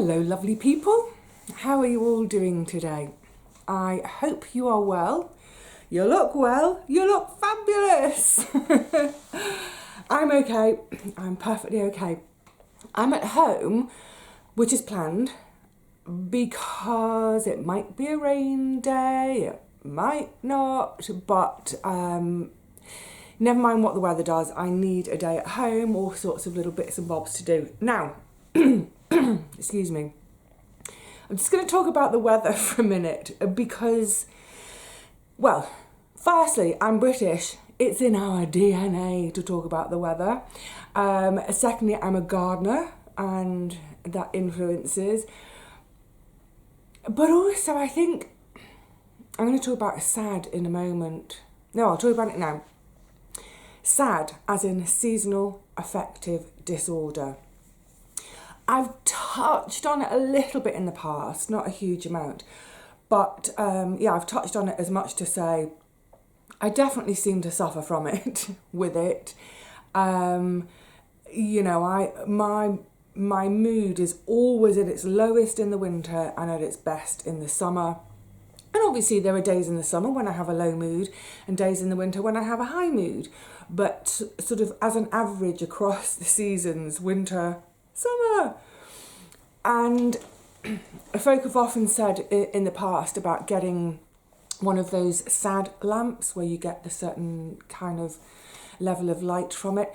Hello lovely people, how are you all doing today? I hope you are well, you look fabulous. I'm okay, I'm perfectly okay. I'm at home, which is planned, because it might be a rain day, it might not, but never mind what the weather does, I need a day at home, all sorts of little bits and bobs to do. Now, excuse me, I'm just going to talk about the weather for a minute because, well, firstly, I'm British. It's in our DNA to talk about the weather. Secondly, I'm a gardener and that influences. But also, I think I'm going to talk about SAD in a moment. No, I'll talk about it now. SAD, as in seasonal affective disorder. I've touched on it a little bit in the past, not a huge amount, but yeah, I've touched on it as much to say I definitely seem to suffer from it with it. You know, my mood is always at its lowest in the winter and at its best in the summer. And obviously there are days in the summer when I have a low mood and days in the winter when I have a high mood. But sort of as an average across the seasons, winter, summer. And folk have often said in the past about getting one of those SAD lamps where you get the certain kind of level of light from it.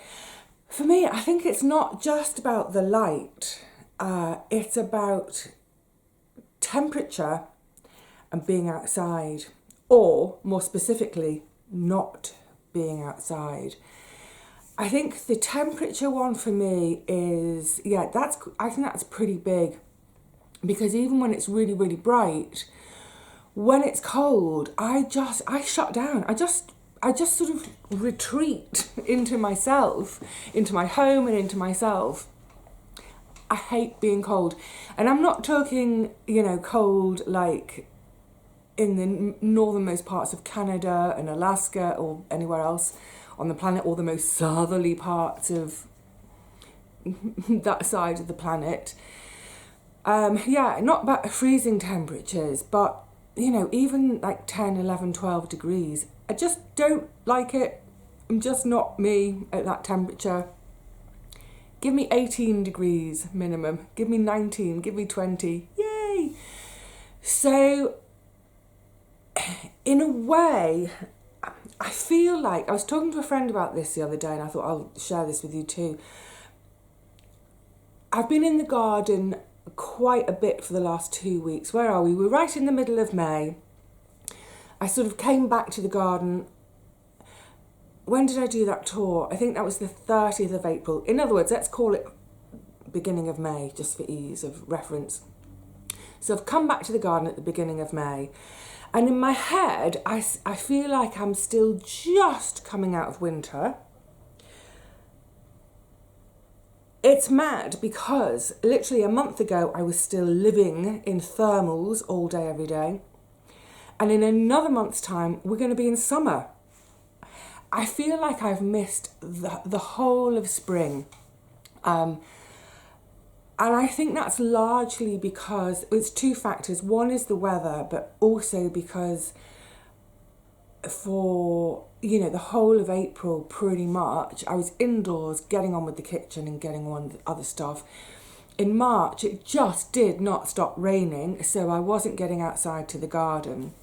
For me, I think it's not just about the light. It's about temperature and being outside, or more specifically, not being outside. I think the temperature one for me is, yeah, I think that's pretty big, because even when it's really, really bright, when it's cold, I shut down. I just sort of retreat into myself, into my home and into myself. I hate being cold. And I'm not talking, you know, cold like in the northernmost parts of Canada and Alaska or anywhere else on the planet, or the most southerly parts of that side of the planet. Yeah, not about freezing temperatures, but, you know, even like 10, 11, 12 degrees. I just don't like it. I'm just not me at that temperature. Give me 18 degrees minimum. Give me 19, give me 20. Yay! So, in a way, I feel like, I was talking to a friend about this the other day and I thought I'll share this with you too. I've been in the garden quite a bit for the last 2 weeks. Where are we? We're right in the middle of May. I sort of came back to the garden. When did I do that tour? I think that was the 30th of April. In other words, let's call it beginning of May, just for ease of reference. So I've come back to the garden at the beginning of May. And in my head, I feel like I'm still just coming out of winter. It's mad because literally a month ago, I was still living in thermals all day, every day. And in another month's time, we're going to be in summer. I feel like I've missed the whole of spring. And I think that's largely because it's two factors. One is the weather, but also because for, you know, the whole of April, pretty much, I was indoors getting on with the kitchen and getting on with other stuff. In March, it just did not stop raining, so I wasn't getting outside to the garden.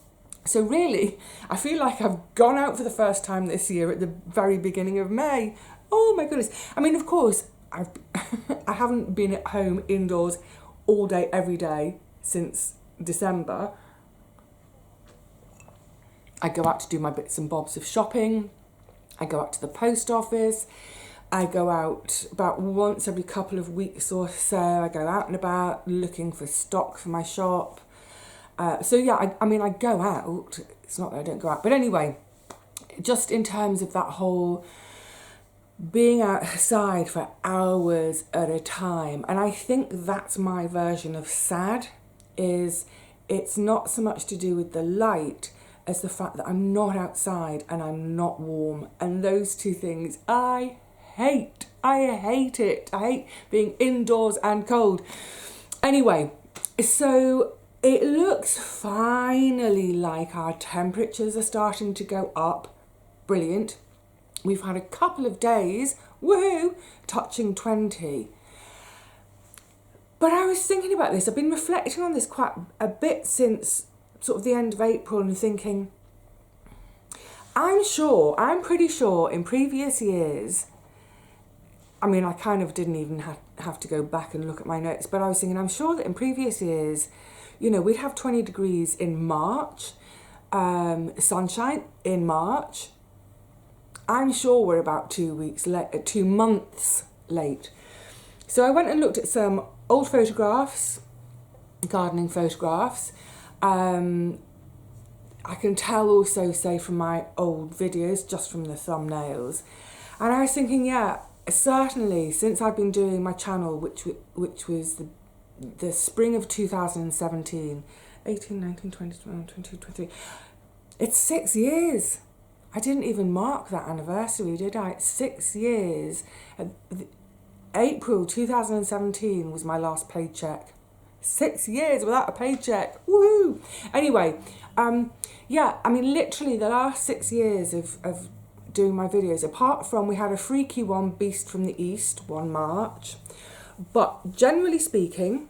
So really, I feel like I've gone out for the first time this year at the very beginning of May. Oh my goodness. I mean, of course, I haven't been at home indoors all day, every day since December. I go out to do my bits and bobs of shopping. I go out to the post office. I go out about once every couple of weeks or so. I go out and about looking for stock for my shop. So yeah, I mean, I go out. It's not that I don't go out. But anyway, just in terms of that whole being outside for hours at a time. And I think that's my version of SAD, is it's not so much to do with the light as the fact that I'm not outside and I'm not warm. And those two things I hate. I hate it. I hate being indoors and cold. Anyway, so it looks finally like our temperatures are starting to go up. Brilliant. We've had a couple of days, woohoo, touching 20. But I was thinking about this. I've been reflecting on this quite a bit since sort of the end of April and thinking, I'm pretty sure in previous years, I mean, I kind of didn't even have to go back and look at my notes, but I was thinking, I'm sure that in previous years, you know, we'd have 20 degrees in March, sunshine in March. I'm sure we're about 2 months late. So I went and looked at some old photographs, gardening photographs. I can tell also, say, from my old videos, just from the thumbnails. And I was thinking, yeah, certainly since I've been doing my channel, which was the spring of 2017, 18, 19, 20, 21, 22, 23, it's 6 years. I didn't even mark that anniversary, did I? 6 years. April 2017 was my last paycheck. 6 years without a paycheck. Woohoo! Anyway, yeah, I mean, literally the last 6 years of doing my videos, apart from we had a freaky one, Beast from the East, 1 March. But generally speaking,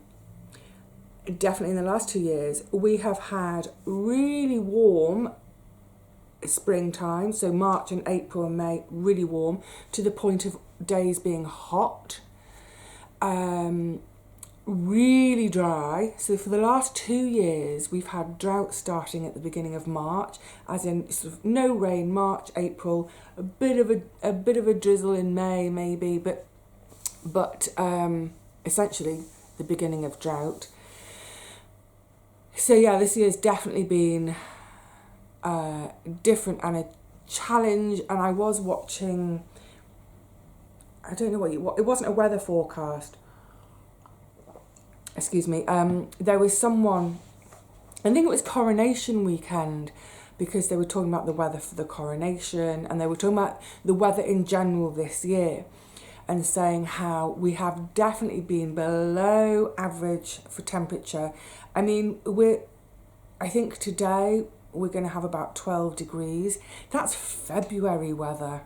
definitely in the last 2 years, we have had really warm springtime, so March and April and May, really warm, to the point of days being hot, really dry. So for the last 2 years, we've had drought starting at the beginning of March, as in sort of no rain, March, April, a bit of a drizzle in May maybe, but essentially the beginning of drought. So yeah, this year's definitely been different and a challenge. And I was watching, I don't know what it wasn't a weather forecast, excuse me, there was someone, I think it was coronation weekend, because they were talking about the weather for the coronation, and they were talking about the weather in general this year, and saying how we have definitely been below average for temperature. I mean, I think today we're going to have about 12 degrees. That's February weather.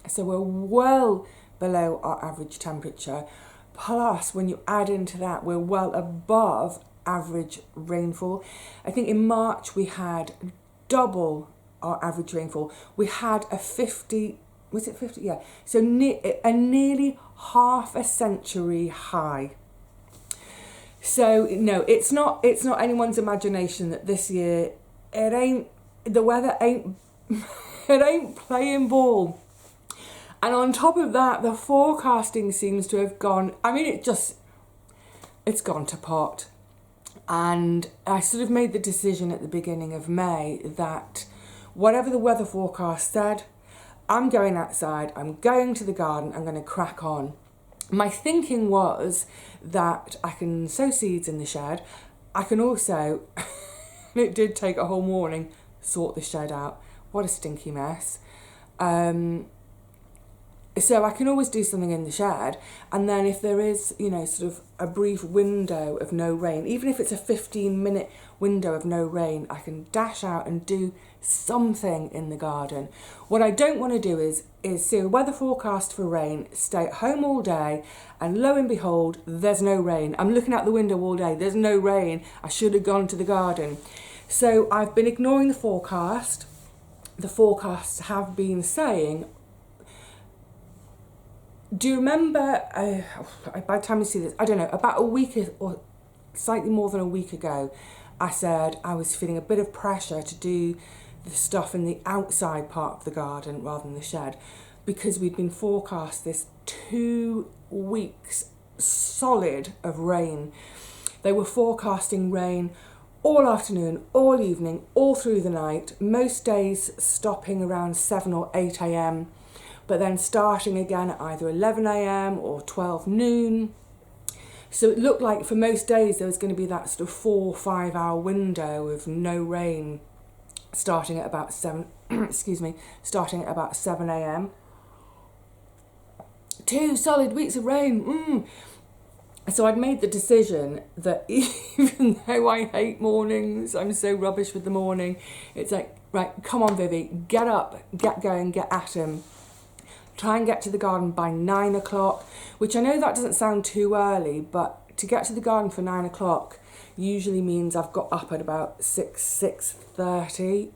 So we're well below our average temperature. Plus, when you add into that, we're well above average rainfall. I think in March we had double our average rainfall. We had a 50, was it 50? Yeah. So a nearly half a century high. So no, it's not anyone's imagination that this year the weather ain't it ain't playing ball. And on top of that, the forecasting seems to have gone, I mean, it's gone to pot. And I sort of made the decision at the beginning of May that whatever the weather forecast said, I'm going outside, I'm going to the garden, I'm going to crack on. My thinking was that I can sow seeds in the shed. I can also, it did take a whole morning, sort the shed out. What a stinky mess. So I can always do something in the shed, and then if there is, you know, sort of a brief window of no rain, even if it's a 15-minute window of no rain, I can dash out and do something in the garden. What I don't want to do is see a weather forecast for rain, stay at home all day, and lo and behold, there's no rain. I'm looking out the window all day, there's no rain. I should have gone to the garden. So I've been ignoring the forecast. The forecasts have been saying, do you remember, by the time you see this, I don't know, about a week or slightly more than a week ago, I said I was feeling a bit of pressure to do the stuff in the outside part of the garden rather than the shed, because we'd been forecast this 2 weeks solid of rain. They were forecasting rain all afternoon, all evening, all through the night, most days stopping around 7 or 8 a.m, but then starting again at either 11 a.m. or 12 noon. So it looked like for most days there was going to be that sort of 4 or 5 hour window of no rain, starting at about 7, starting at about 7 a.m. 2 solid weeks of rain. So I'd made the decision that even though I hate mornings, I'm so rubbish with the morning, it's like, right, come on, Vivi, get up, get going, get at 'em. Try and get to the garden by 9 o'clock, which I know that doesn't sound too early, but to get to the garden for 9 o'clock usually means I've got up at about 6:30.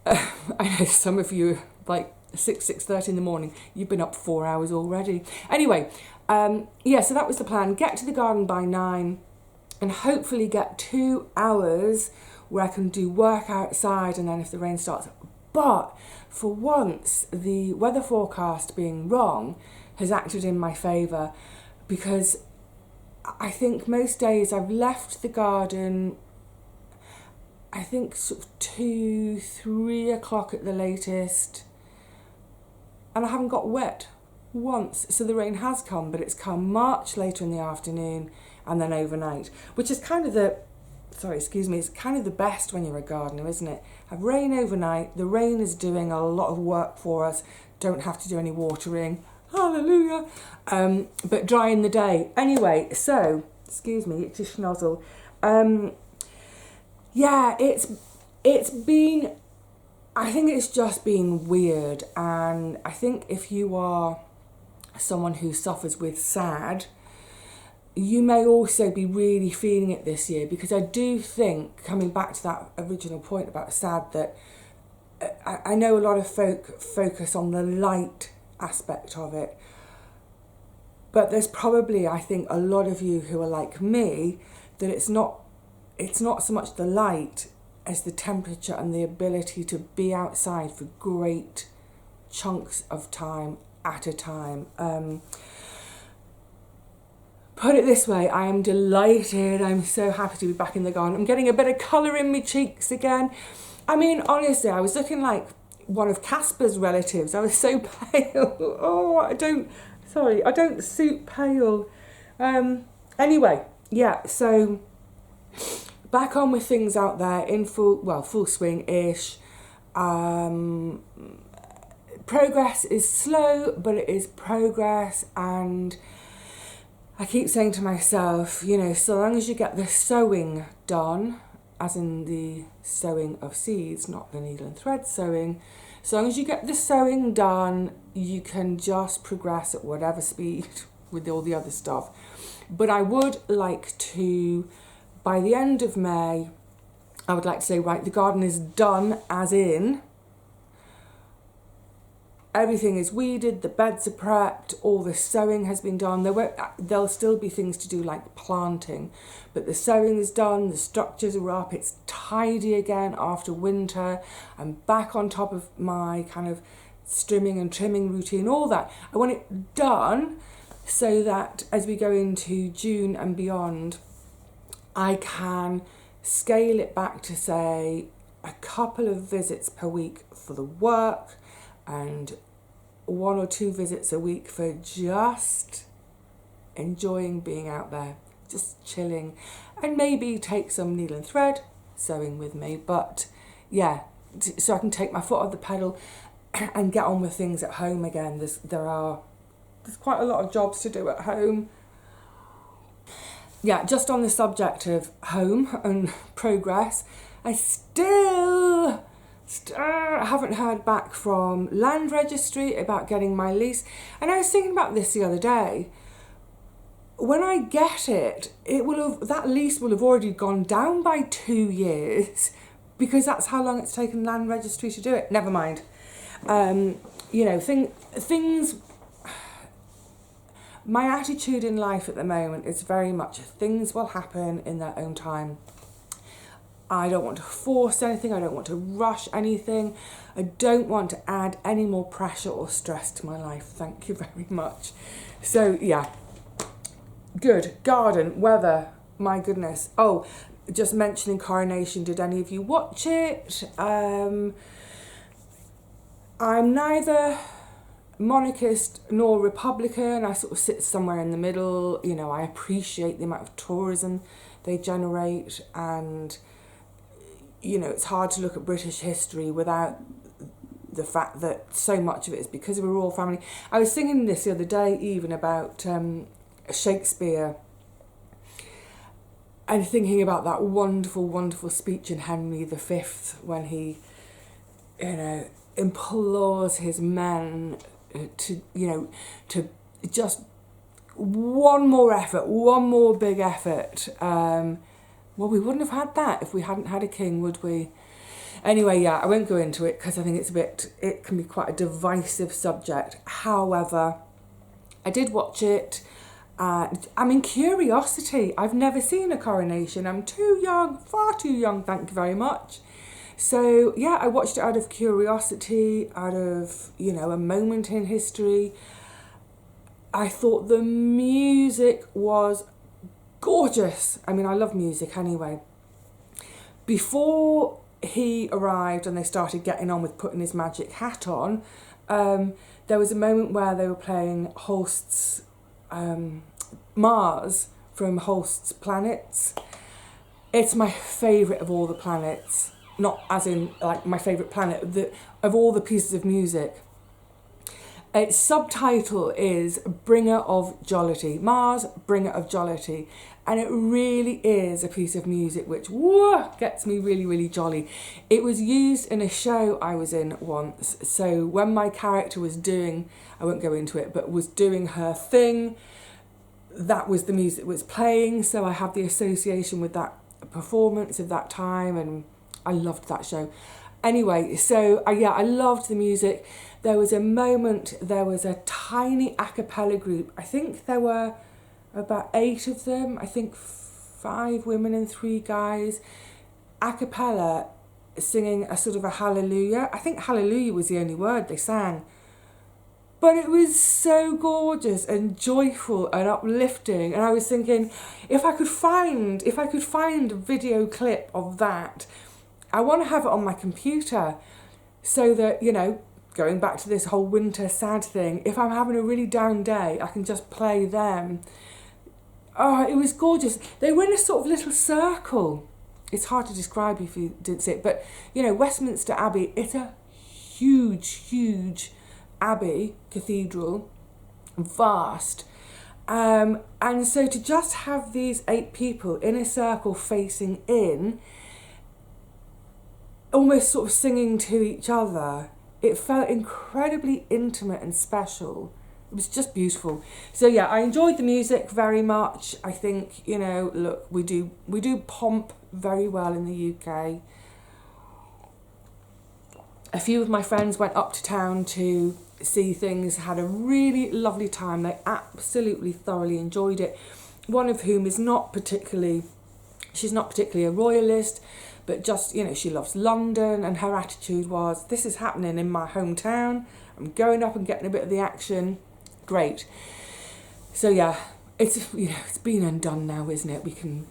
I know some of you, like 6:30 in the morning, you've been up 4 hours already. Anyway, yeah, so that was the plan. Get to the garden by 9 and hopefully get 2 hours where I can do work outside, and then if the rain starts. But for once, the weather forecast being wrong has acted in my favour, because I think most days I've left the garden, I think sort of 2, 3 o'clock at the latest, and I haven't got wet once. So the rain has come, but it's come much later in the afternoon and then overnight, which is kind of it's kind of the best when you're a gardener, isn't it? Have rain overnight, the rain is doing a lot of work for us, don't have to do any watering, hallelujah, but dry in the day. Anyway, so, excuse me, it's a schnozzle. Yeah, it's been, I think it's just been weird, and I think if you are someone who suffers with SAD, you may also be really feeling it this year, because I do think, coming back to that original point about SAD, that I know a lot of folk focus on the light aspect of it, but there's probably, I think, a lot of you who are like me, that it's not so much the light as the temperature and the ability to be outside for great chunks of time at a time. Put it this way, I am delighted. I'm so happy to be back in the garden. I'm getting a bit of colour in my cheeks again. I mean, honestly, I was looking like one of Casper's relatives. I was so pale. Oh, I don't suit pale. Anyway, yeah, so back on with things out there in full swing-ish. Progress is slow, but it is progress, and I keep saying to myself, you know, so long as you get the sowing done, as in the sowing of seeds, not the needle and thread sewing, so long as you get the sewing done, you can just progress at whatever speed with all the other stuff. But I would like to, by the end of May, I would like to say, right, the garden is done, as in everything is weeded, the beds are prepped, all the sowing has been done. There'll still be things to do like planting, but the sowing is done, the structures are up, it's tidy again after winter. I'm back on top of my kind of trimming and trimming routine, all that. I want it done so that as we go into June and beyond, I can scale it back to, say, a couple of visits per week for the work, and 1 or 2 visits a week for just enjoying being out there, just chilling, and maybe take some needle and thread sewing with me. But yeah, so I can take my foot off the pedal and get on with things at home again. There's quite a lot of jobs to do at home. Yeah, just on the subject of home and progress, I still haven't heard back from Land Registry about getting my lease. And I was thinking about this the other day. When I get it, that lease will have already gone down by 2 years, because that's how long it's taken Land Registry to do it. Never mind. You know, things. My attitude in life at the moment is very much things will happen in their own time. I don't want to force anything, I don't want to rush anything, I don't want to add any more pressure or stress to my life, thank you very much. So yeah, good. Garden, weather, my goodness. Oh, just mentioning Coronation, did any of you watch it? I'm neither monarchist nor Republican, I sort of sit somewhere in the middle. You know, I appreciate the amount of tourism they generate, and you know, it's hard to look at British history without the fact that so much of it is because of a royal family. I was thinking this the other day even about Shakespeare, and thinking about that wonderful, wonderful speech in Henry V when he, implores his men to, to just one more effort, one more big effort. Well, we wouldn't have had that if we hadn't had a king, would we? Anyway, yeah, I won't go into it because I think it can be quite a divisive subject. However, I did watch it. I'm in curiosity. I've never seen a coronation. I'm too young, far too young, thank you very much. So, yeah, I watched it out of curiosity, out of, a moment in history. I thought the music was gorgeous. I mean, I love music anyway. Before he arrived and they started getting on with putting his magic hat on, there was a moment where they were playing Holst's Mars from Holst's Planets. It's my favourite of all the planets. Not as in, like, my favourite planet, of all the pieces of music. Its subtitle is Bringer of Jollity. Mars, Bringer of Jollity. And it really is a piece of music which gets me really, really jolly. It was used in a show I was in once. So when my character was doing, I won't go into it, but was doing her thing, that was the music that was playing. So I have the association with that performance of that time, and I loved that show. Anyway, so I loved the music. There was a moment, there was a tiny a cappella group. I think there were about 8 of them. I think 5 women and 3 guys. A cappella singing a sort of a hallelujah. I think hallelujah was the only word they sang. But it was so gorgeous and joyful and uplifting. And I was thinking, if I could find a video clip of that, I want to have it on my computer so that, going back to this whole winter sad thing, if I'm having a really down day, I can just play them. Oh, it was gorgeous. They were in a sort of little circle. It's hard to describe if you didn't see it, but, Westminster Abbey, it's a huge, huge abbey, cathedral, vast. And so to just have these 8 people in a circle facing in, almost sort of singing to each other, it felt incredibly intimate and special. It was just beautiful. So yeah, I enjoyed the music very much. I think, look, we do pomp very well in the UK. A few of my friends went up to town to see things, had a really lovely time. They absolutely thoroughly enjoyed it. One of whom she's not particularly a royalist, but just, she loves London, and her attitude was, this is happening in my hometown. I'm going up and getting a bit of the action. Great. So yeah, it's been and done now, isn't it? We can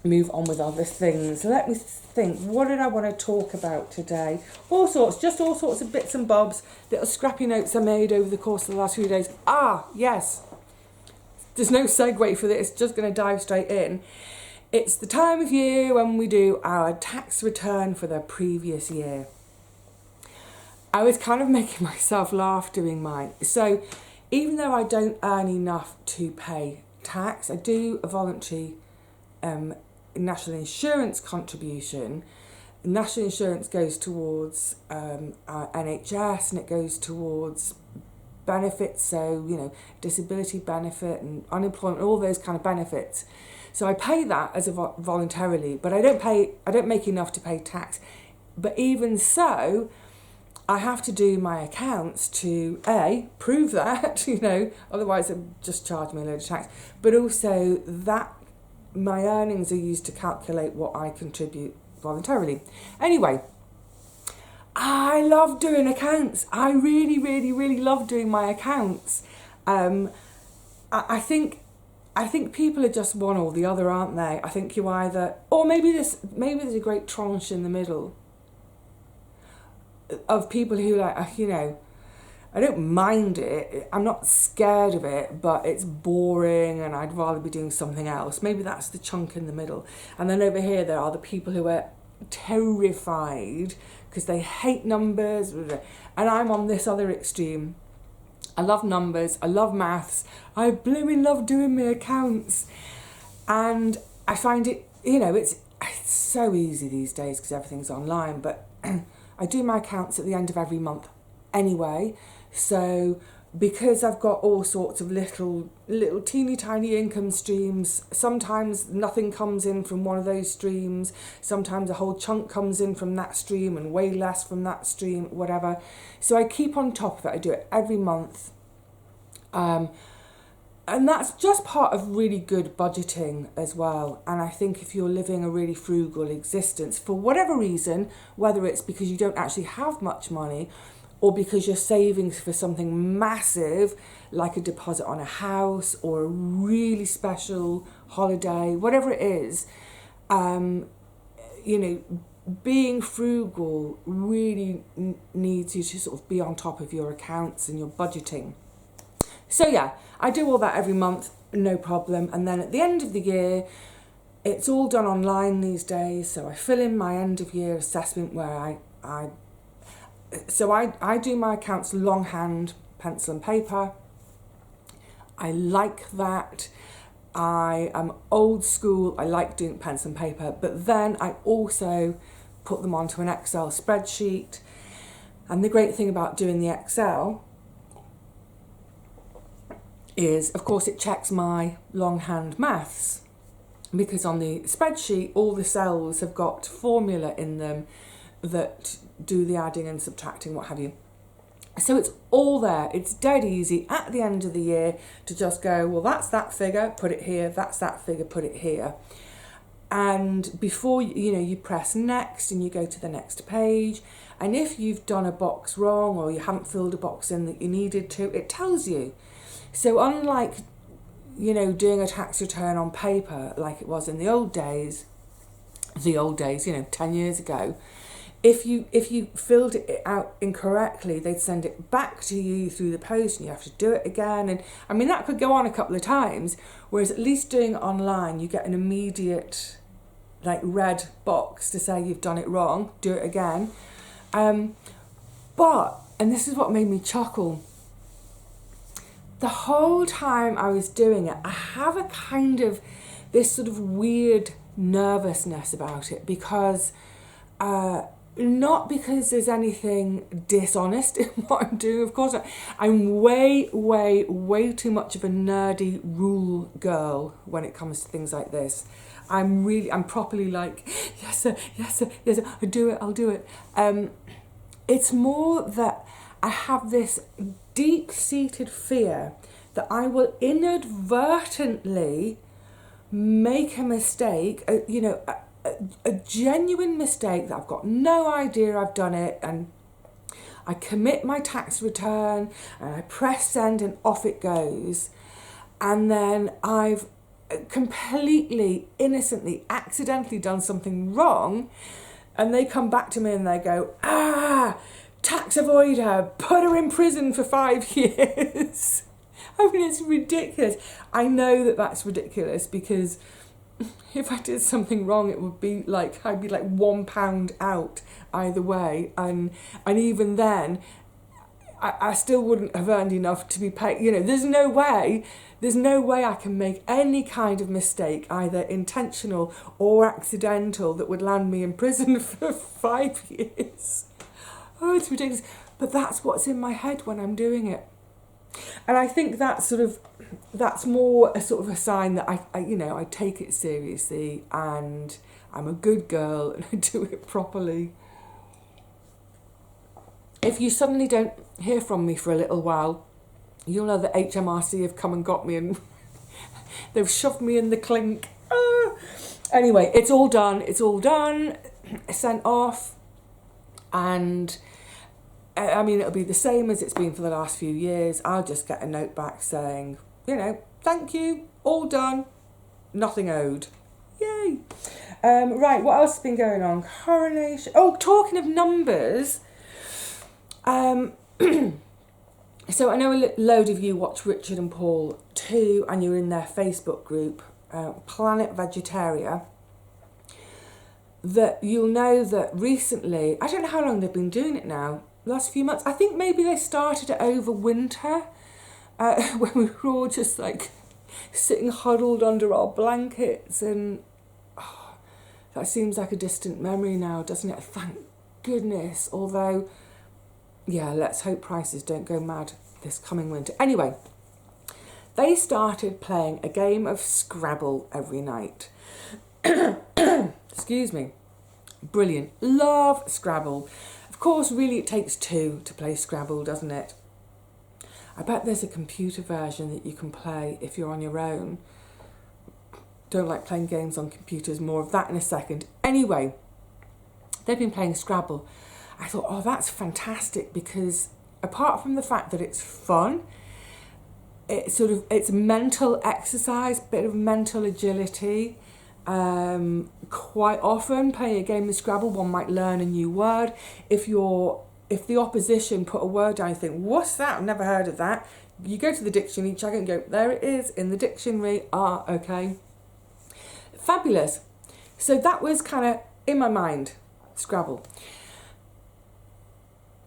move on with other things. Let me think. What did I want to talk about today? All sorts of bits and bobs, little scrappy notes I made over the course of the last few days. Yes. There's no segue for this, just going to dive straight in. It's the time of year when we do our tax return for the previous year. I was kind of making myself laugh doing mine. So even though I don't earn enough to pay tax, I do a voluntary national insurance contribution. National insurance goes towards our NHS, and it goes towards benefits, so disability benefit and unemployment, all those kind of benefits. So I pay that as voluntarily, but I don't make enough to pay tax. But even so, I have to do my accounts to prove that, otherwise they'll just charge me a load of tax. But also that my earnings are used to calculate what I contribute voluntarily. Anyway, I love doing accounts. I really, really, really love doing my accounts. I think people are just one or the other, aren't they? I think you either, or maybe there's a great tranche in the middle of people who I don't mind it. I'm not scared of it, but it's boring and I'd rather be doing something else. Maybe that's the chunk in the middle. And then over here, there are the people who are terrified because they hate numbers. And I'm on this other extreme. I love numbers, I love maths, I blooming love doing my accounts. And I find it, you know, it's so easy these days because everything's online, but I do my accounts at the end of every month anyway. So because I've got all sorts of little teeny tiny income streams, sometimes nothing comes in from one of those streams, sometimes a whole chunk comes in from that stream and way less from that stream, whatever. So I keep on top of it. I do it every month. And that's just part of really good budgeting as well. And I think if you're living a really frugal existence, for whatever reason, whether it's because you don't actually have much money or because you're saving for something massive, like a deposit on a house or a really special holiday, whatever it is, you know, being frugal really needs you to sort of be on top of your accounts and your budgeting. So yeah, I do all that every month, no problem. And then at the end of the year, it's all done online these days. So I fill in my end of year assessment where I do my accounts longhand, pencil and paper. I like that. I am old school. I like doing pencil and paper, but then I also put them onto an Excel spreadsheet. And the great thing about doing the Excel is, of course, it checks my longhand maths, because on the spreadsheet all the cells have got formula in them that do the adding and subtracting, what have you. So it's all there. It's dead easy at the end of the year to just go, well, that's that figure, put it here, that's that figure, put it here. And before you press next and you go to the next page, and if you've done a box wrong or you haven't filled a box in that you needed to, it tells you. So unlike, doing a tax return on paper like it was in the old days, 10 years ago, if you filled it out incorrectly, they'd send it back to you through the post and you have to do it again. And I mean, that could go on a couple of times, whereas at least doing it online, you get an immediate red box to say you've done it wrong, do it again. And this is what made me chuckle, the whole time I was doing it, I have a kind of this sort of weird nervousness about it, because not because there's anything dishonest in what I'm doing. Of course, I'm way, way, way too much of a nerdy rule girl when it comes to things like this. I'm properly like, yes sir, yes sir, yes sir, I'll do it. It's more that I have this deep-seated fear that I will inadvertently make a mistake, a genuine mistake that I've got no idea I've done it, and I commit my tax return and I press send and off it goes, and then I've completely innocently accidentally done something wrong, and they come back to me and they go, tax avoider, put her in prison for 5 years. I mean, it's ridiculous. I know that that's ridiculous, because if I did something wrong, it would be I'd be £1 out either way. And even then, I still wouldn't have earned enough to be paid. There's no way I can make any kind of mistake, either intentional or accidental, that would land me in prison for 5 years. Oh, it's ridiculous. But that's what's in my head when I'm doing it. And I think that's more a sort of a sign that I take it seriously and I'm a good girl and I do it properly. If you suddenly don't hear from me for a little while, you'll know that HMRC have come and got me and they've shoved me in the clink. Anyway, it's all done, sent off. And I mean, it'll be the same as it's been for the last few years. I'll just get a note back saying, thank you, all done, nothing owed. Yay. Right, what else has been going on? Coronation. Oh, talking of numbers. So I know a load of you watch Richard and Paul too, and you're in their Facebook group, Planet Vegetaria. That you'll know that recently, I don't know how long they've been doing it now, last few months, I think maybe they started it over winter, when we were all just like sitting huddled under our blankets, and that seems like a distant memory now, doesn't it? Thank goodness. Although, yeah, let's hope prices don't go mad this coming winter. Anyway, they started playing a game of Scrabble every night. Excuse me. Brilliant. Love Scrabble. Of course, really it takes two to play Scrabble, doesn't it? I bet there's a computer version that you can play if you're on your own. Don't like playing games on computers, more of that in a second. Anyway, they've been playing Scrabble. I thought, oh, that's fantastic, because apart from the fact that it's fun, it's mental exercise, bit of mental agility. Quite often playing a game of Scrabble, one might learn a new word. If the opposition put a word down, you think, what's that? I've never heard of that. You go to the dictionary, check it and go, there it is in the dictionary. Okay. Fabulous. So that was kind of in my mind, Scrabble.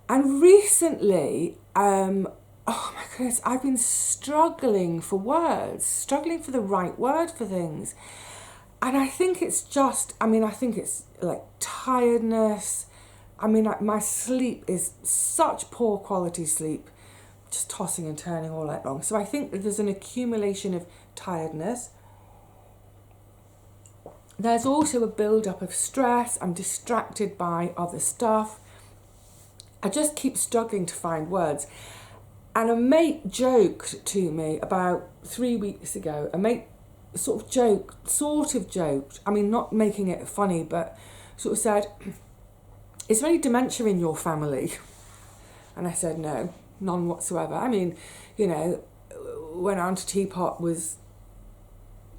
And recently, oh my goodness, I've been struggling for words, struggling for the right word for things. And I think it's like tiredness. My sleep is such poor quality sleep, just tossing and turning all night long. So I think that there's an accumulation of tiredness. There's also a build-up of stress. I'm distracted by other stuff. I just keep struggling to find words. And a mate joked to me about 3 weeks ago. A mate sort of joked. I mean, not making it funny, but sort of said, is there any dementia in your family? And I said, no, none whatsoever. I mean, when Auntie Teapot was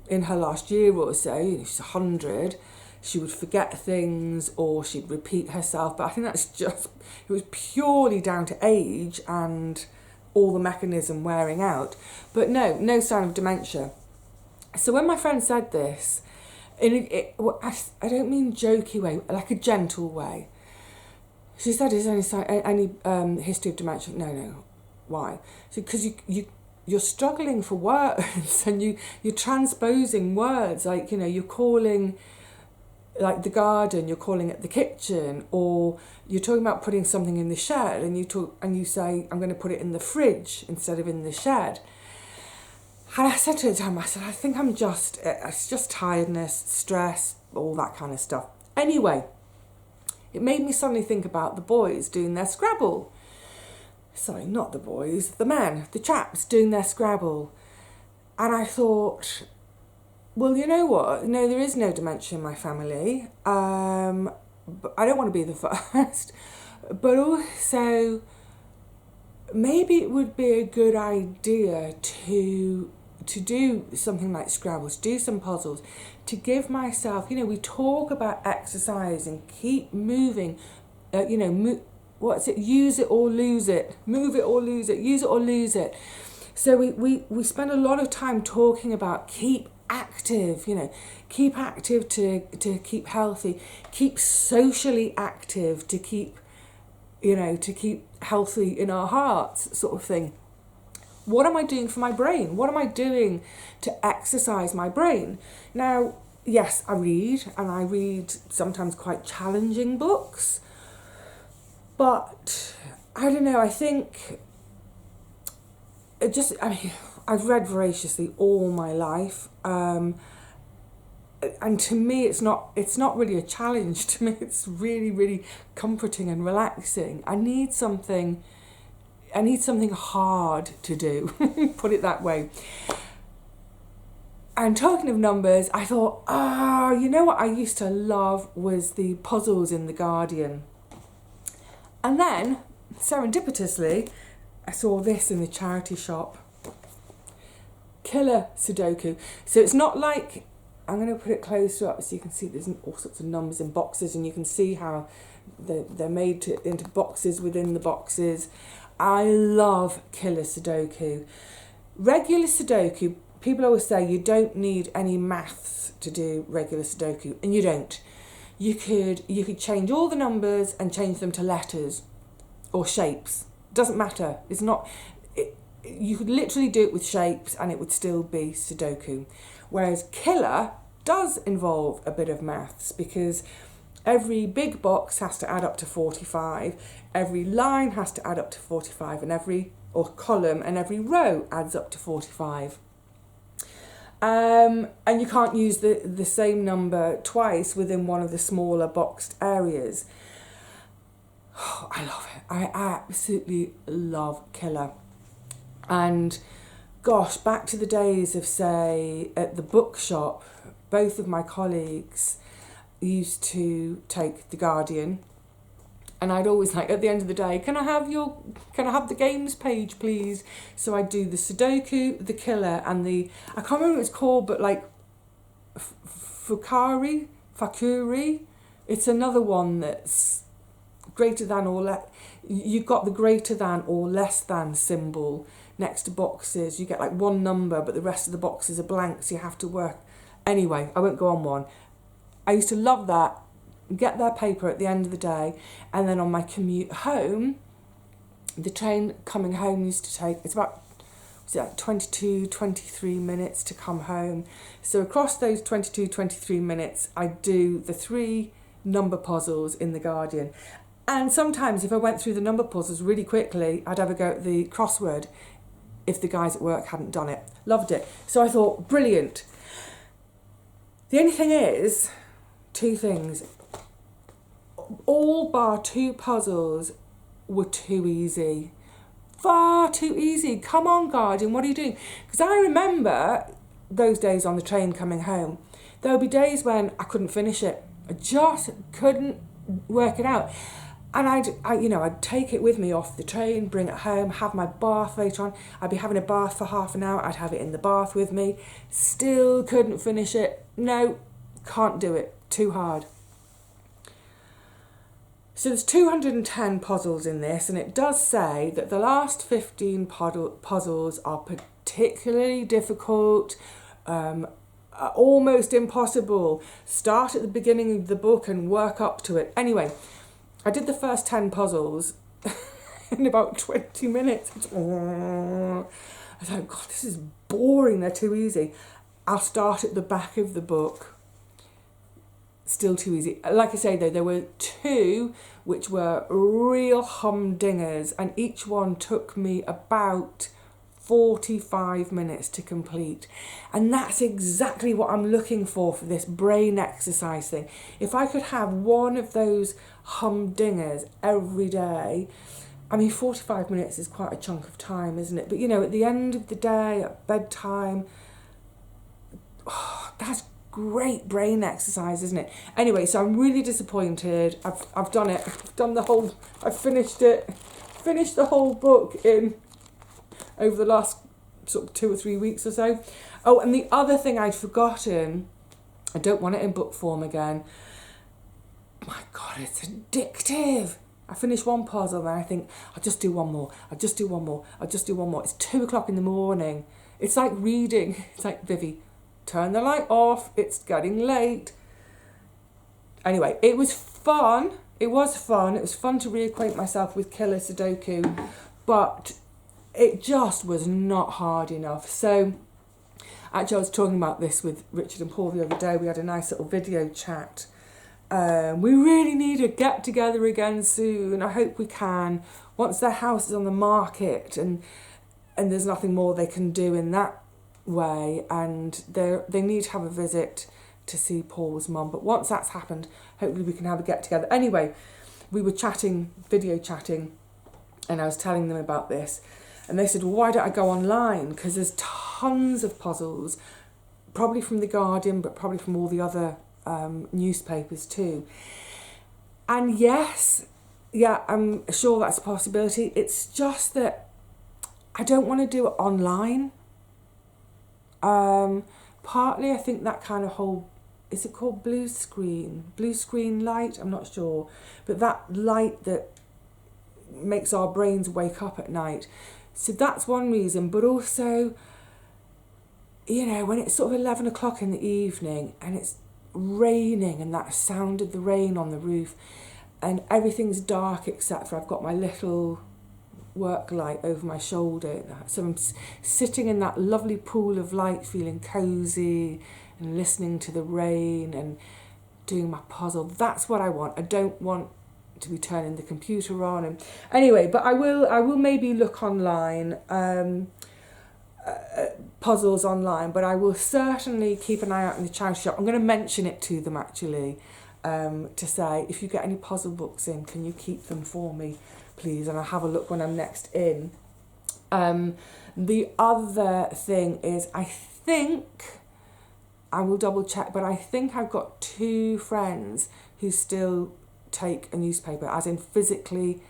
in her last year or so, she's 100, she would forget things or she'd repeat herself. But I think it was purely down to age and all the mechanism wearing out. But no sign of dementia. So when my friend said this, I don't mean jokey way, like a gentle way. She said, is there any history of dementia? No. Why? So because you're struggling for words and you're transposing words, like, you're calling like the garden, you're calling it the kitchen, or you're talking about putting something in the shed and you say, I'm going to put it in the fridge instead of in the shed. And I said to her, I think it's just tiredness, stress, all that kind of stuff. Anyway, it made me suddenly think about the boys doing their Scrabble. Sorry, not the boys, the men, the chaps doing their Scrabble. And I thought, well, you know what? No, there is no dementia in my family. But I don't want to be the first. But also, maybe it would be a good idea to do something like Scrabble, to do some puzzles, to give myself, we talk about exercise and keep moving, use it or lose it, move it or lose it, use it or lose it. So we spend a lot of time talking about keep active, keep active to keep healthy, keep socially active to keep healthy in our hearts, sort of thing. What am I doing for my brain? What am I doing to exercise my brain? Now, yes, I read sometimes quite challenging books, but I don't know, I think I've read voraciously all my life, and to me it's not really a challenge. To me it's really, really comforting and relaxing. I need something hard to do, put it that way. And talking of numbers, I thought, what I used to love was the puzzles in The Guardian. And then, serendipitously, I saw this in the charity shop. Killer Sudoku. So it's not like, I'm going to put it closer up so you can see there's all sorts of numbers in boxes, and you can see how they're made into boxes within the boxes. I love Killer Sudoku. Regular Sudoku, people always say you don't need any maths to do regular Sudoku, and you don't. You could change all the numbers and change them to letters or shapes. Doesn't matter. you could literally do it with shapes and it would still be Sudoku. Whereas Killer does involve a bit of maths, because every big box has to add up to 45, every line has to add up to 45, and every column and every row adds up to 45. And you can't use the same number twice within one of the smaller boxed areas. Oh, I love it. I absolutely love Killer. And gosh, back to the days of, say, at the bookshop, both of my colleagues used to take The Guardian, and I'd always like, at the end of the day, can I have the games page, please? So I'd do the Sudoku, the Killer, and I can't remember what it's called, but like Fakuri. It's another one that's greater than or you've got the greater than or less than symbol next to boxes. You get like one number, but the rest of the boxes are blank, so you have to work. Anyway, I won't go on one. I used to love that. Get their paper at the end of the day, and then on my commute home, the train coming home used to take, it's about 22, 23 minutes to come home. So across those 22, 23 minutes, I do the 3 number puzzles in The Guardian. And sometimes if I went through the number puzzles really quickly, I'd have a go at the crossword if the guys at work hadn't done it. Loved it. So I thought, brilliant. The only thing is, 2 things. All bar 2 puzzles were too easy. Far too easy. Come on, Guardian, what are you doing? Because I remember those days on the train coming home. There would be days when I couldn't finish it. I just couldn't work it out. And I'd take it with me off the train, bring it home, have my bath later on. I'd be having a bath for half an hour. I'd have it in the bath with me. Still couldn't finish it. No, can't do it. Too hard. So there's 210 puzzles in this, and it does say that the last 15 puzzles are particularly difficult, almost impossible. Start at the beginning of the book and work up to it. Anyway, I did the first 10 puzzles in about 20 minutes. I thought, God, this is boring, they're too easy. I'll start at the back of the book. Still too easy. Like I say though, there were 2 which were real humdingers, and each one took me about 45 minutes to complete. And that's exactly what I'm looking for this brain exercise thing. If I could have one of those humdingers every day, I mean, 45 minutes is quite a chunk of time, isn't it? But you know, at the end of the day, at bedtime, that's great brain exercise, isn't it? Anyway, so I'm really disappointed. I've done it. I've finished it. Finished the whole book in over the last sort of 2 or 3 weeks or so. Oh, and the other thing I'd forgotten, I don't want it in book form again. My God, it's addictive. I finish one puzzle and I think, I'll just do one more. I'll just do one more. I'll just do one more. It's 2 o'clock in the morning. It's like reading. It's like, Vivi, turn the light off. It's getting late. Anyway, it was fun. It was fun. It was fun to reacquaint myself with Killer Sudoku, but it just was not hard enough. So actually, I was talking about this with Richard and Paul the other day. We had a nice little video chat. We really need to get together again soon. I hope we can. Once their house is on the market and there's nothing more they can do in that way, and they need to have a visit to see Paul's mum. But once that's happened, hopefully we can have a get together. Anyway, we were chatting, video chatting, and I was telling them about this. And they said, well, why don't I go online? Because there's tons of puzzles, probably from The Guardian, but probably from all the other newspapers too. And yes, yeah, I'm sure that's a possibility. It's just that I don't want to do it online. Partly I think that kind of whole, is it called blue screen light? I'm not sure. But that light that makes our brains wake up at night. So that's one reason, but also, you know, when it's sort of 11 o'clock in the evening and it's raining and that sound of the rain on the roof and everything's dark except for I've got my little work light over my shoulder. So I'm sitting in that lovely pool of light, feeling cosy and listening to the rain and doing my puzzle. That's what I want. I don't want to be turning the computer on. And anyway, but I will maybe look online, puzzles online, but I will certainly keep an eye out in the charity shop. I'm going to mention it to them actually, to say, if you get any puzzle books in, can you keep them for me, please? And I'll have a look when I'm next in. The other thing is, I think, I will double check, but I think I've got 2 friends who still take a newspaper, as in physically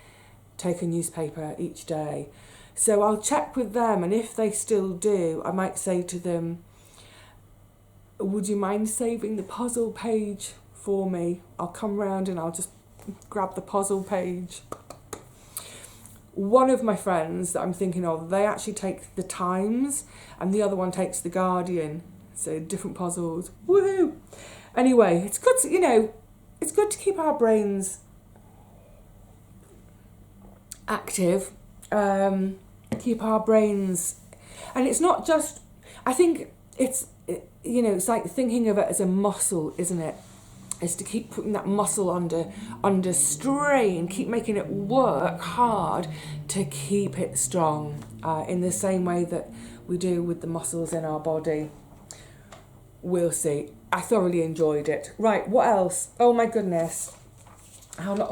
take a newspaper each day. So I'll check with them, and if they still do, I might say to them, would you mind saving the puzzle page for me? I'll come round and I'll just grab the puzzle page. One of my friends that I'm thinking of, they actually take the Times, and the other one takes the Guardian. So different puzzles. Woohoo! Anyway, it's good to, it's good to keep our brains active. Keep our brains, and it's not just, I think it's like thinking of it as a muscle, isn't it? Is to keep putting that muscle under strain, keep making it work hard to keep it strong, in the same way that we do with the muscles in our body. We'll see. I thoroughly enjoyed it. Right, what else? Oh my goodness. Time.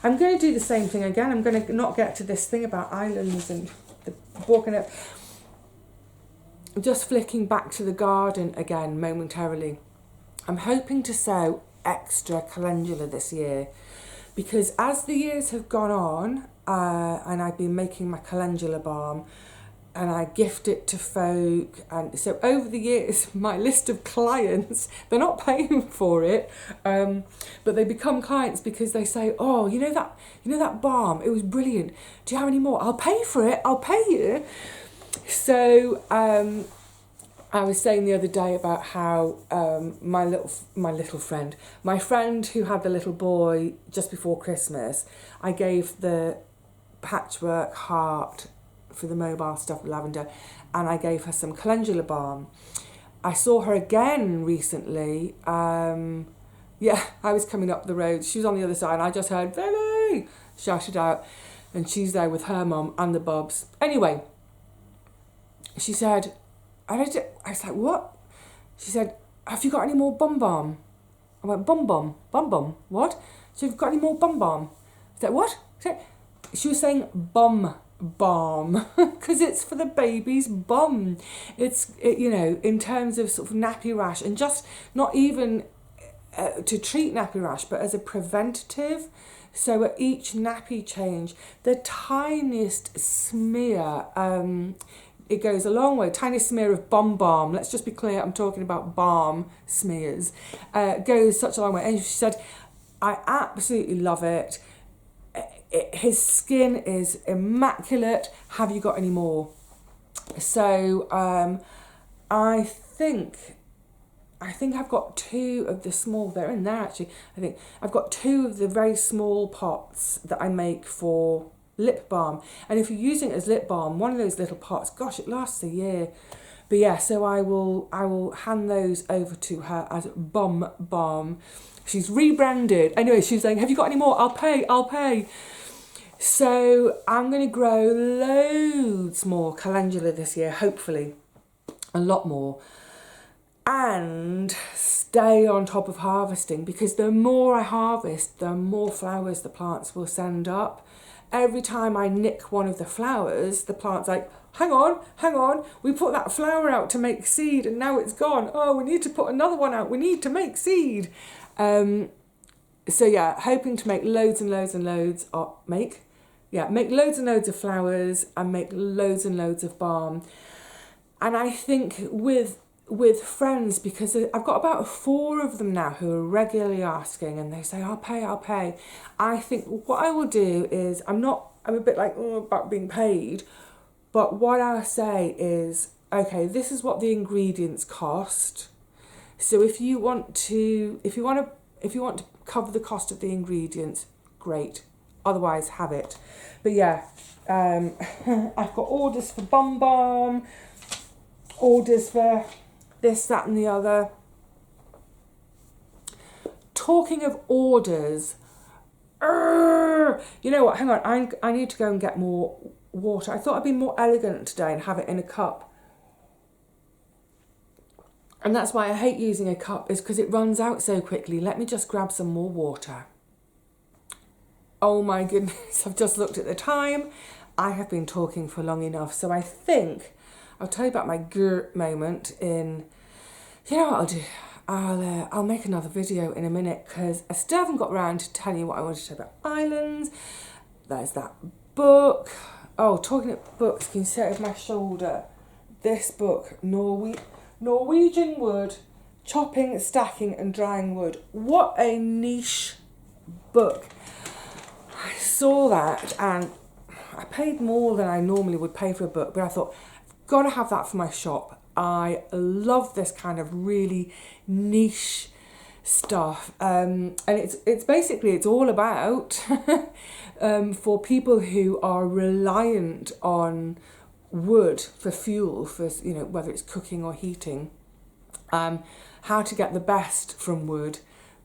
I'm going to do the same thing again. I'm going to not get to this thing about islands and the book and it. Just flicking back to the garden again momentarily. I'm hoping to sow extra calendula this year, because as the years have gone on, and I've been making my calendula balm, and I gift it to folk, and so over the years, my list of clients, they're not paying for it, but they become clients because they say, oh, you know that balm, it was brilliant. Do you have any more? I'll pay for it. I'll pay you. So I was saying the other day about how my friend who had the little boy just before Christmas, I gave the patchwork heart for the mobile stuff with lavender, and I gave her some calendula balm. I saw her again recently. I was coming up the road. She was on the other side, and I just heard Vivi shouted out, and she's there with her mum and the bubs. Anyway, she said, I was like, what? She said, have you got any more bum balm? I went, bum balm, what? So you've got any more bum balm? I said, what? She was saying bum balm because it's for the baby's bum. It's in terms of sort of nappy rash, and just not even to treat nappy rash, but as a preventative. So at each nappy change, the tiniest smear, it goes a long way. Tiniest smear of bum balm. Let's just be clear, I'm talking about balm smears. Goes such a long way. And she said, I absolutely love it. His skin is immaculate. Have you got any more? So I think I've got 2 of the small, they're in there actually, I think I've got 2 of the very small pots that I make for lip balm. And if you're using it as lip balm, one of those little pots, gosh, it lasts a year. But yeah, so I will hand those over to her as bum balm. She's rebranded. Anyway, she's saying, have you got any more? I'll pay. So I'm going to grow loads more calendula this year, hopefully. A lot more. And stay on top of harvesting, because the more I harvest, the more flowers the plants will send up. Every time I nick one of the flowers, the plant's like, hang on, we put that flower out to make seed and now it's gone. Oh, we need to put another one out. We need to make seed. So yeah, hoping to make loads and loads and loads of, make loads and loads of flowers and make loads and loads of balm. And I think with friends, because I've got about 4 of them now who are regularly asking, and they say, I'll pay. I think what I will do is, I'm a bit like, about being paid, but what I'll say is, okay, this is what the ingredients cost. So if you want to cover the cost of the ingredients, great, otherwise have it. But yeah, I've got orders for balm, orders for this, that and the other. Talking of orders, you know what, hang on, I need to go and get more water. I thought I'd be more elegant today and have it in a cup. And that's why I hate using a cup, is because it runs out so quickly. Let me just grab some more water. Oh my goodness, I've just looked at the time. I have been talking for long enough. So I think I'll tell you about my grr moment in, you know what I'll do? I'll make another video in a minute, because I still haven't got around to telling you what I wanted to say about islands. There's that book. Oh, talking of books, can you see it over my shoulder? This book, Norwegian Wood, Chopping, Stacking and Drying Wood. What a niche book. I saw that and I paid more than I normally would pay for a book, but I thought, I've got to have that for my shop. I love this kind of really niche stuff, and it's basically, it's all about for people who are reliant on wood for fuel, for, you know, whether it's cooking or heating, how to get the best from wood,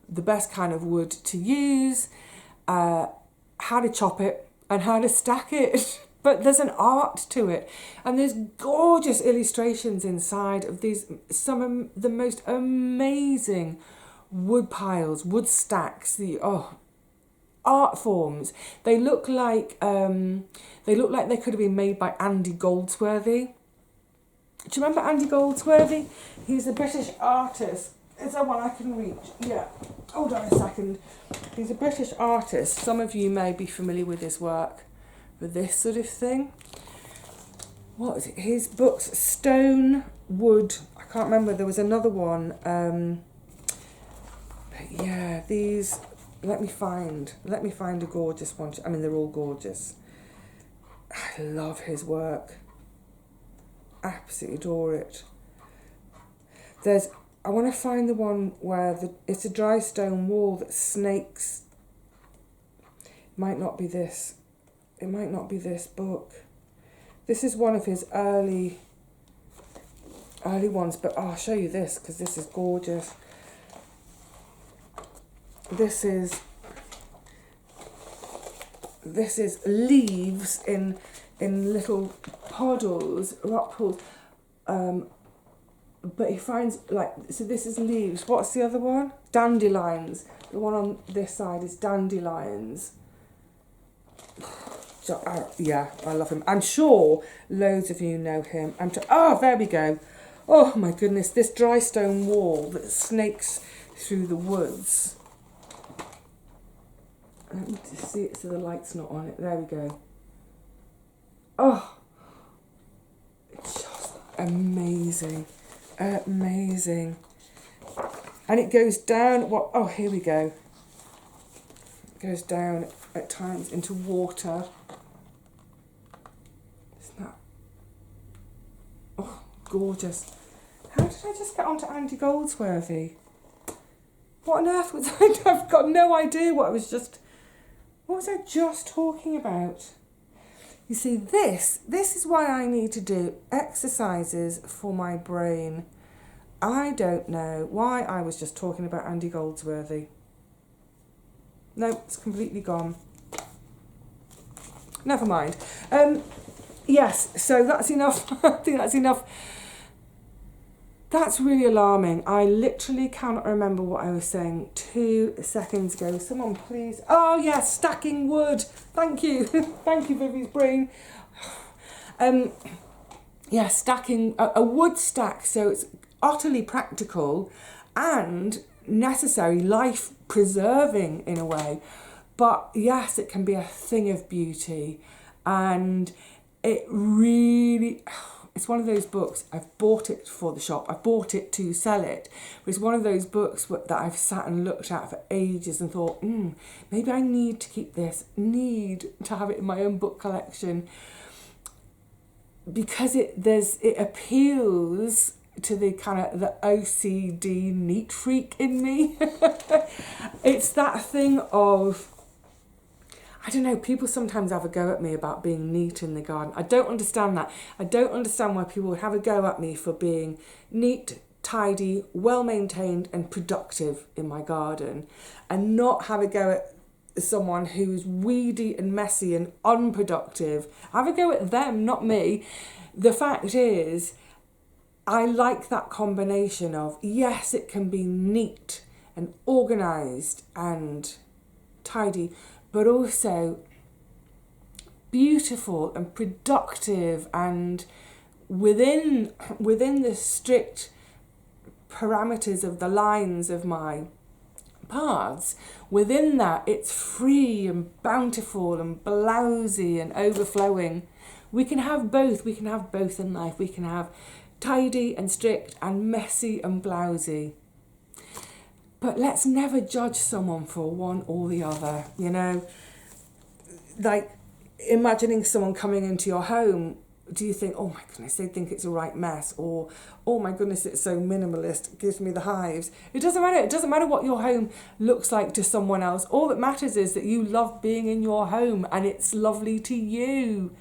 the best kind of wood to use, how to chop it and how to stack it. But there's an art to it, and there's gorgeous illustrations inside of these, some of the most amazing wood piles, wood stacks, art forms. They look like they could have been made by Andy Goldsworthy. Do you remember Andy Goldsworthy? He's a British artist. Is there one I can reach? Yeah. Hold on a second. He's a British artist. Some of you may be familiar with his work for this sort of thing. What is it? His books, Stone, Wood. I can't remember. There was another one. But yeah, these. Let me find a gorgeous one. I mean, they're all gorgeous. I love his work. Absolutely adore it. I want to find the one where it's a dry stone wall that snakes. It might not be this book. This is one of his early ones, but I'll show you this because this is gorgeous. This is leaves in little puddles, rock pools. But he finds, like, so this is leaves. What's the other one? Dandelions. The one on this side is dandelions. So, yeah, I love him. I'm sure loads of you know him. There we go. Oh my goodness, this dry stone wall that snakes through the woods. Let me just see it so the light's not on it. There we go. Oh, it's just amazing. Amazing. And it goes down, here we go. It goes down at times into water. Isn't that, gorgeous. How did I just get onto Andy Goldsworthy? What on earth was I've got no idea what was I just talking about? You see, this is why I need to do exercises for my brain. I don't know why I was just talking about Andy Goldsworthy. No, it's completely gone. Never mind. Yes, so that's enough. I think that's enough. That's really alarming. I literally cannot remember what I was saying 2 seconds ago. Someone please. Oh yes, stacking wood. Thank you. Thank you, Vivi's brain. Yeah, stacking a wood stack. So it's utterly practical and necessary, life preserving in a way. But yes, it can be a thing of beauty, and it really. It's one of those books, I've bought it for the shop, I've bought it to sell it. But it's one of those books that I've sat and looked at for ages and thought, maybe I need to keep this, need to have it in my own book collection. Because it appeals to the kind of the OCD neat freak in me. It's that thing of, I don't know, people sometimes have a go at me about being neat in the garden. I don't understand that. I don't understand why people would have a go at me for being neat, tidy, well maintained and productive in my garden, and not have a go at someone who's weedy and messy and unproductive. Have a go at them, not me. The fact is, I like that combination of, yes, it can be neat and organised and tidy, but also beautiful and productive, and within the strict parameters of the lines of my paths, within that it's free and bountiful and blousy and overflowing. We can have both. We can have both in life. We can have tidy and strict and messy and blousy. But let's never judge someone for one or the other, you know. Like, imagining someone coming into your home, do you think, oh my goodness, they think it's a right mess? Or, oh my goodness, it's so minimalist, it gives me the hives. It doesn't matter. It doesn't matter what your home looks like to someone else. All that matters is that you love being in your home and it's lovely to you.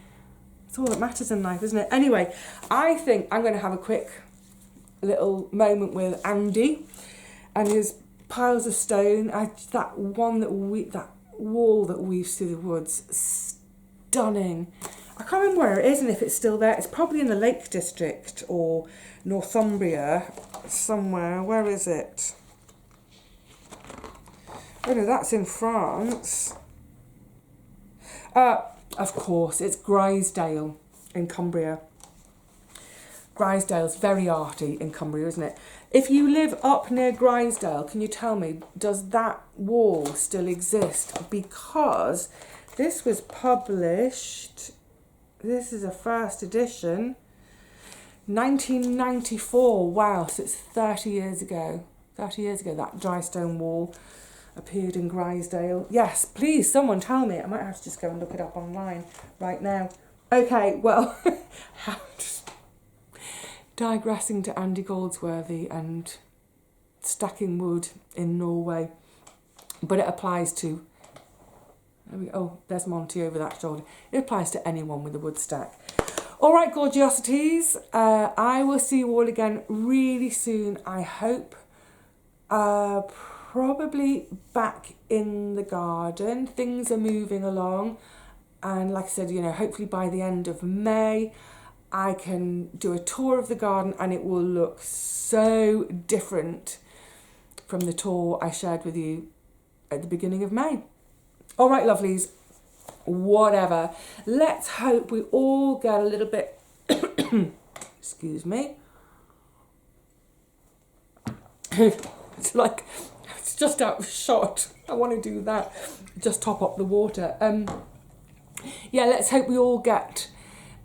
That's all that matters in life, isn't it? Anyway, I think I'm going to have a quick little moment with Andy and his piles of stone. That wall that weaves through the woods, stunning. I can't remember where it is and if it's still there. It's probably in the Lake District or Northumbria somewhere. Where is it? Oh no, that's in France. Of course, it's Grisdale in Cumbria. Grisdale's very arty in Cumbria, isn't it? If you live up near Grisdale, can you tell me, does that wall still exist? Because this was published, this is a first edition, 1994. Wow, so it's 30 years ago. 30 years ago, that dry stone wall appeared in Grisdale. Yes, please, someone tell me. I might have to just go and look it up online right now. Okay, well, just digressing to Andy Goldsworthy and stacking wood in Norway, but it applies to, oh, there's Monty over that shoulder. It applies to anyone with a wood stack. All right, gorgeosities, I will see you all again really soon, I hope. Probably back in the garden. Things are moving along, and like I said, you know, hopefully by the end of May I can do a tour of the garden and it will look so different from the tour I shared with you at the beginning of May. All right, lovelies, whatever. Let's hope we all get a little bit, excuse me. It's like, it's just out of shot. I want to do that. Just top up the water. Yeah, let's hope we all get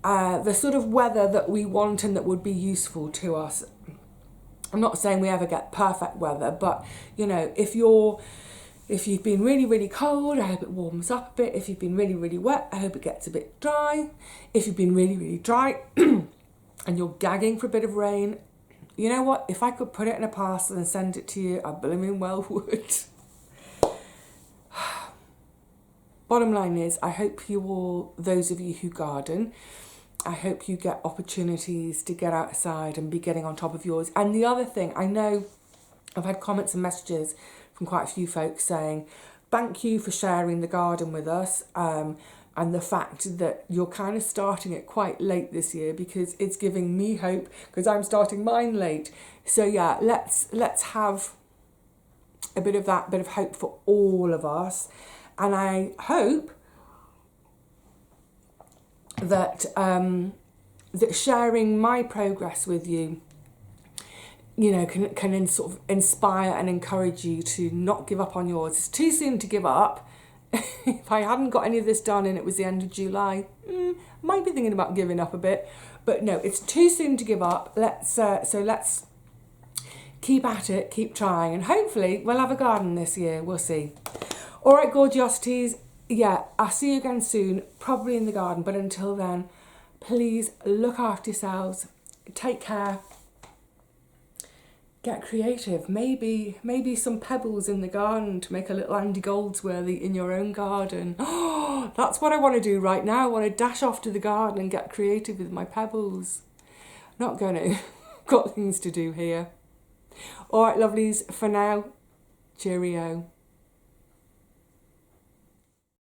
the sort of weather that we want and that would be useful to us. I'm not saying we ever get perfect weather, but you know, if you've been really, really cold, I hope it warms up a bit. If you've been really, really wet, I hope it gets a bit dry. If you've been really, really dry and you're gagging for a bit of rain, you know what? If I could put it in a parcel and send it to you, I blooming well would. Bottom line is, I hope you all, those of you who garden, I hope you get opportunities to get outside and be getting on top of yours. And the other thing, I know I've had comments and messages from quite a few folks saying, thank you for sharing the garden with us. And the fact that you're kind of starting it quite late this year, because it's giving me hope, because I'm starting mine late. So yeah, let's have a bit of that, bit of hope for all of us. And I hope that that sharing my progress with you, you know, can sort of inspire and encourage you to not give up on yours. It's too soon to give up. If I hadn't got any of this done and it was the end of July, might be thinking about giving up a bit. But no, it's too soon to give up. Let's keep at it, keep trying, and hopefully we'll have a garden this year. We'll see. All right, gorgeosities. Yeah, I'll see you again soon, probably in the garden. But until then, please look after yourselves. Take care. Get creative. Maybe some pebbles in the garden to make a little Andy Goldsworthy in your own garden. That's what I want to do right now. I want to dash off to the garden and get creative with my pebbles. Not going to. Got things to do here. All right, lovelies, for now, cheerio.